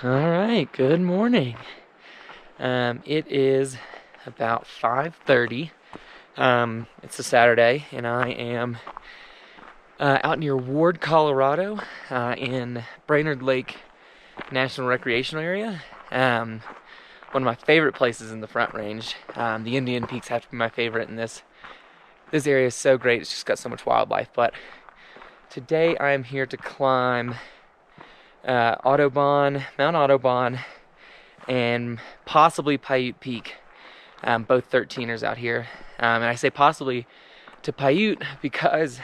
All right, good morning. It is about 5:30. It's a Saturday, and I am out near Ward, Colorado, in Brainard Lake National Recreational Area. One of my favorite places in the Front Range. The Indian Peaks have to be my favorite, and this area is so great. It's just got so much wildlife. But today I am here to climb Audubon, Mount Audubon, and possibly Paiute Peak, both 13ers out here. And I say possibly to Paiute because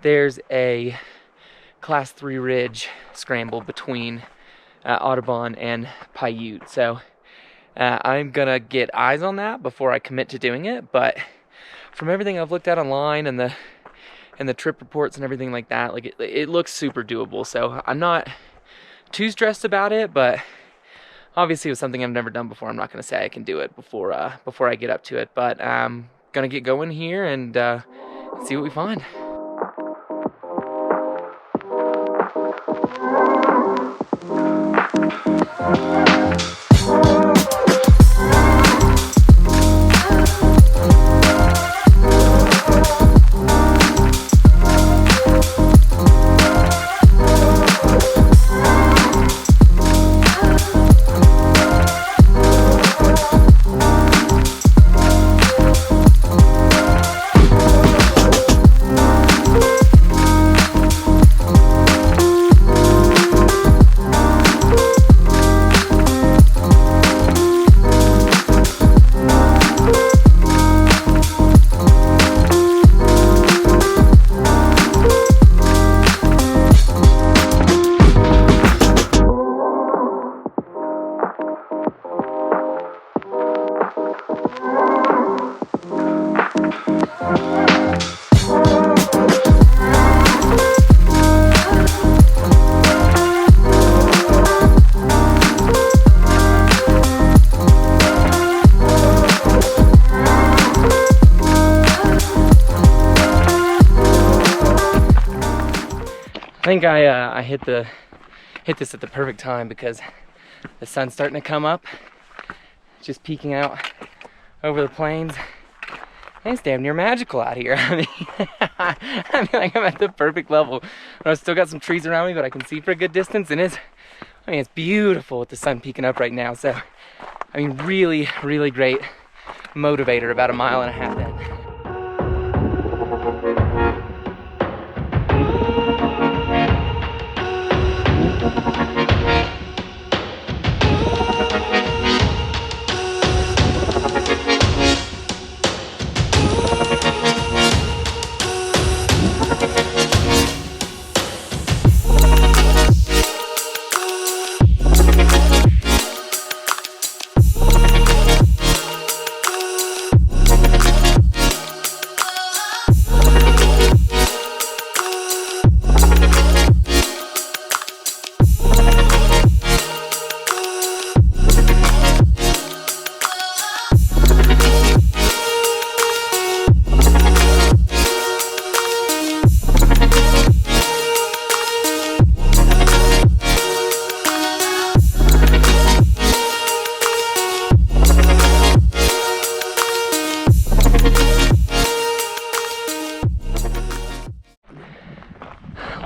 there's a Class 3 ridge scramble between Audubon and Paiute. So I'm gonna get eyes on that before I commit to doing it. But from everything I've looked at online and the trip reports and everything like that, like it looks super doable. So I'm not too stressed about it, but obviously it was something I've never done before. I'm not going to say I can do it before I get up to it, but I'm going to get going here and see what we find. I think I hit this at the perfect time because the sun's starting to come up, just peeking out over the plains. And it's damn near magical out here. I mean, like I'm at the perfect level. I've still got some trees around me, but I can see for a good distance, and it's beautiful with the sun peeking up right now. So, I mean, really, really great motivator about 1.5 miles in.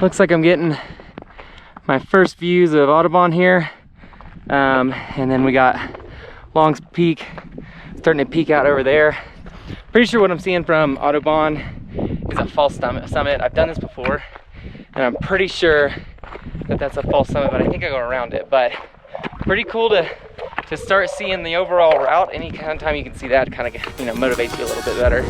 Looks like I'm getting my first views of Audubon here, and then we got Long's Peak starting to peek out over there. Pretty sure what I'm seeing from Audubon is a false summit. I've done this before, and I'm pretty sure that that's a false summit, but I think I go around it. But pretty cool to start seeing the overall route. Any kind of time you can see that kind of motivates you a little bit better.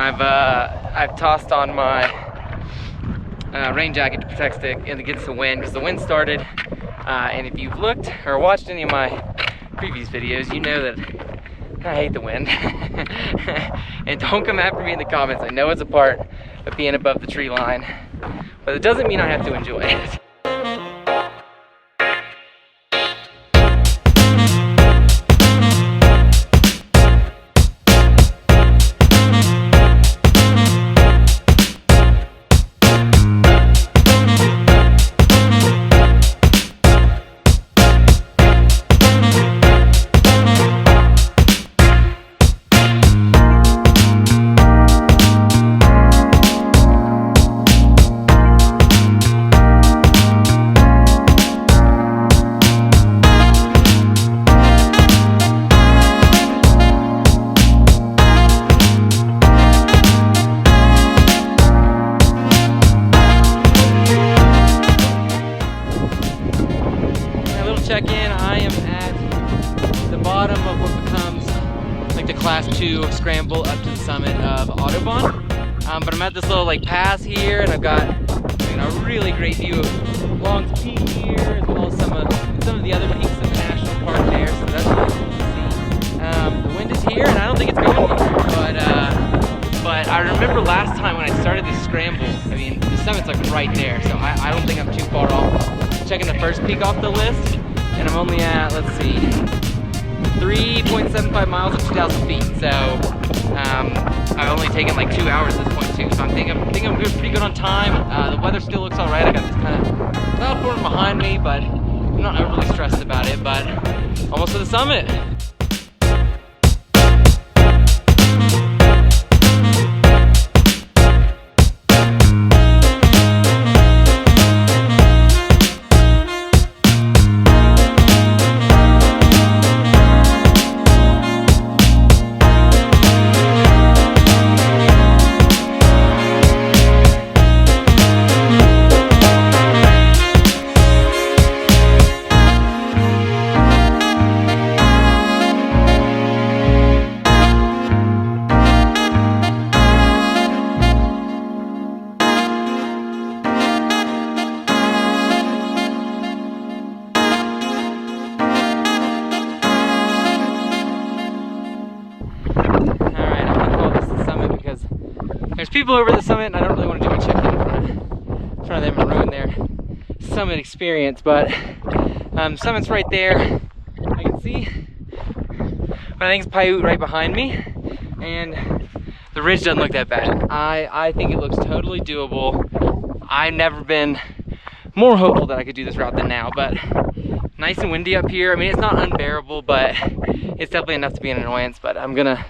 I've tossed on my rain jacket to protect against the wind, because the wind started. And if you've looked or watched any of my previous videos, you know that I hate the wind. And don't come after me in the comments. I know it's a part of being above the tree line, but it doesn't mean I have to enjoy it. Check-in, I am at the bottom of what becomes like the class 2 scramble up to the summit of Audubon. But I'm at this little like pass here, and I've got a really great view of Long's Peak here, as well as some of the other peaks in the national park there, so that's really cool to see. The wind is here, and I don't think it's going anywhere, but I remember last time when I started this scramble, I mean, the summit's like right there, so I don't think I'm too far off. Checking the first peak off the list, and I'm only at, let's see, 3.75 miles at 2,000 feet. So I've only taken like 2 hours at this point too. So I'm thinking I'm doing pretty good on time. The weather still looks all right. I got this kind of cloud forming behind me, but I'm not overly stressed about it. But almost to the summit. There's people over at the summit, and I don't really want to do my check-in in front of them and ruin their summit experience, but summit's right there. I can see what I think is Paiute right behind me, and the ridge doesn't look that bad. I think it looks totally doable. I've never been more hopeful that I could do this route than now, but nice and windy up here. I mean, it's not unbearable, but it's definitely enough to be an annoyance. But I'm gonna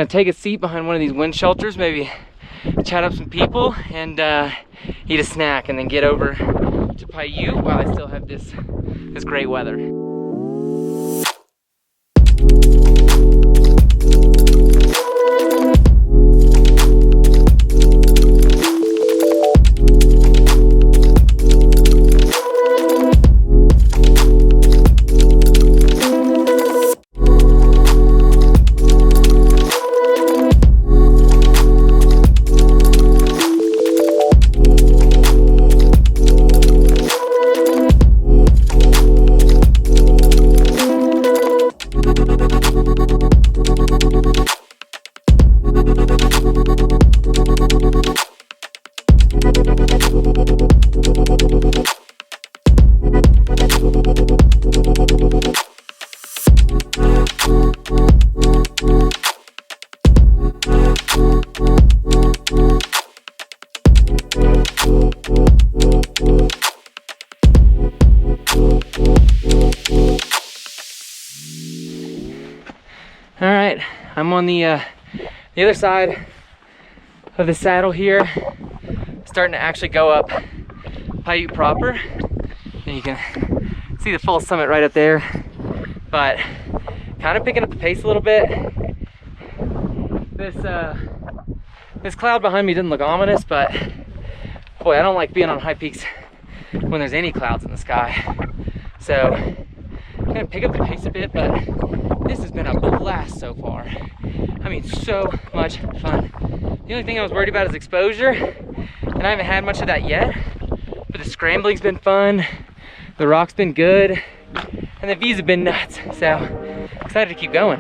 take a seat behind one of these wind shelters, maybe chat up some people, and eat a snack, and then get over to Paiute while I still have this great weather. All right, I'm on the other side of the saddle here, starting to actually go up Paiute proper, and you can see the full summit right up there, but kind of picking up the pace a little bit. This cloud behind me didn't look ominous, but boy, I don't like being on high peaks when there's any clouds in the sky. So I'm gonna pick up the pace a bit, but this has been a blast so far. I mean, so much fun. The only thing I was worried about is exposure, and I haven't had much of that yet. But the scrambling's been fun, the rock's been good, and the views have been nuts. So excited to keep going.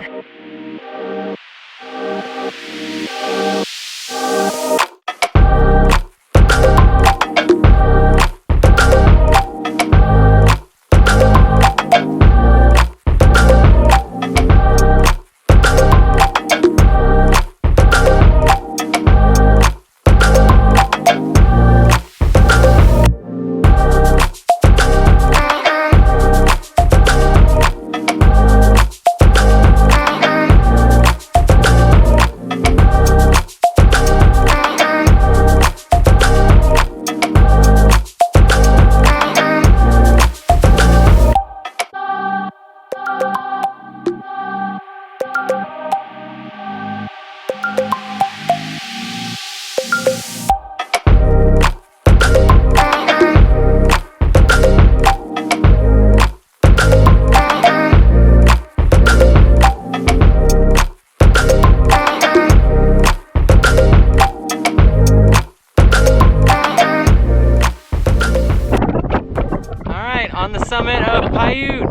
On the summit of Paiute.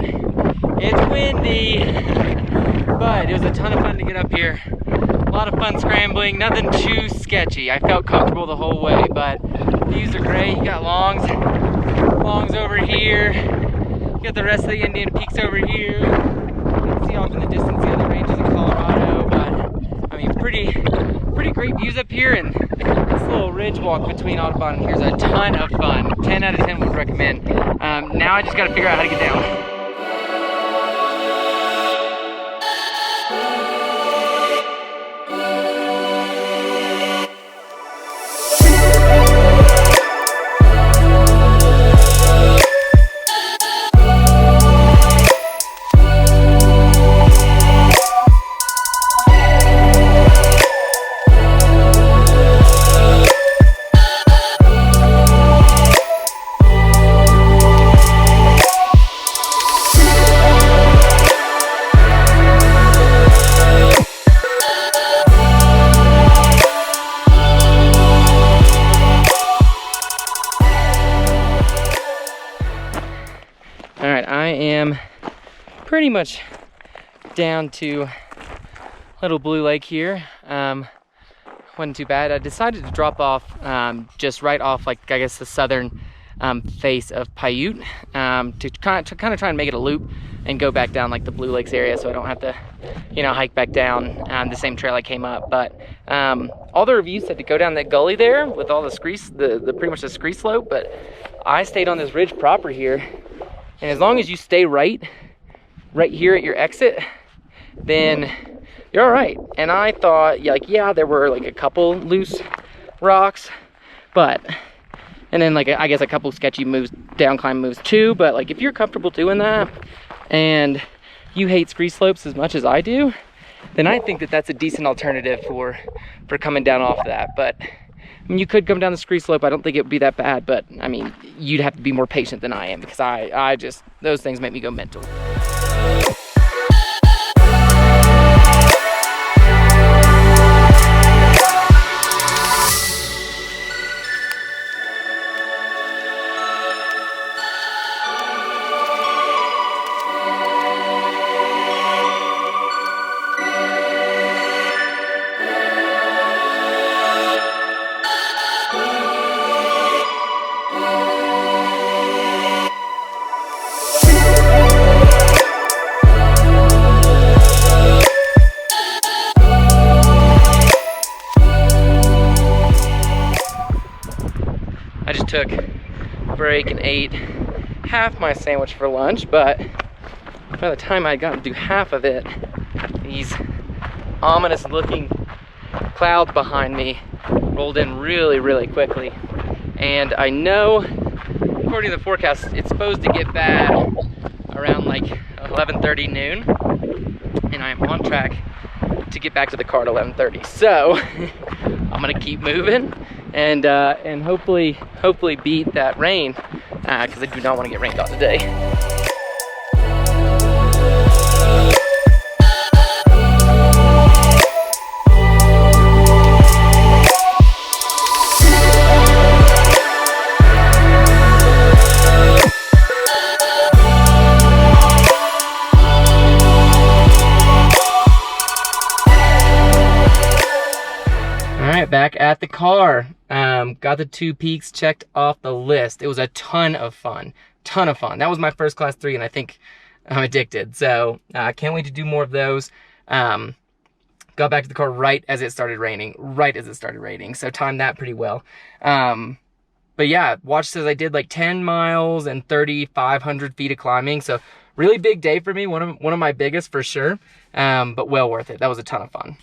It's windy, but it was a ton of fun to get up here. A lot of fun scrambling, nothing too sketchy. I felt comfortable the whole way, but views are great. You got longs over here. You got the rest of the Indian Peaks over here. You can see off in the distance the other ranges in Colorado, but I mean, pretty great views up here, and this little ridge walk between Audubon and here is a ton of fun. 10 out of 10 would recommend. Now I just got to figure out how to get down. I am pretty much down to Little Blue Lake here. Wasn't too bad. I decided to drop off just right off, like, I guess the southern face of Paiute to kind of try and make it a loop and go back down like the Blue Lakes area, so I don't have to, you know, hike back down the same trail I came up. But all the reviews said to go down that gully there with all the pretty much the scree slope, but I stayed on this ridge proper here. And as long as you stay right here at your exit, then you're all right. And I thought, like, yeah, there were like a couple loose rocks, and then like I guess a couple sketchy moves, down climb moves too. But like if you're comfortable doing that and you hate scree slopes as much as I do, then I think that that's a decent alternative for coming down off that. But I mean, you could come down the scree slope. I don't think it would be that bad, but I mean, you'd have to be more patient than I am, because I just, those things make me go mental. I just took a break and ate half my sandwich for lunch, but by the time I got to do half of it, these ominous looking clouds behind me rolled in really quickly. And I know, according to the forecast, it's supposed to get bad around like 11:30 noon, and I am on track to get back to the car at 11:30. So I'm gonna keep moving and hopefully beat that rain, because I do not want to get rained on today. right, back at the car. Got the 2 peaks checked off the list. It was a ton of fun. That was my first class 3, and I think I'm addicted. So can't wait to do more of those. Got back to the car right as it started raining. So timed that pretty well. But yeah, watch says I did like 10 miles and 3,500 feet of climbing. So really big day for me. One of my biggest for sure. But well worth it. That was a ton of fun.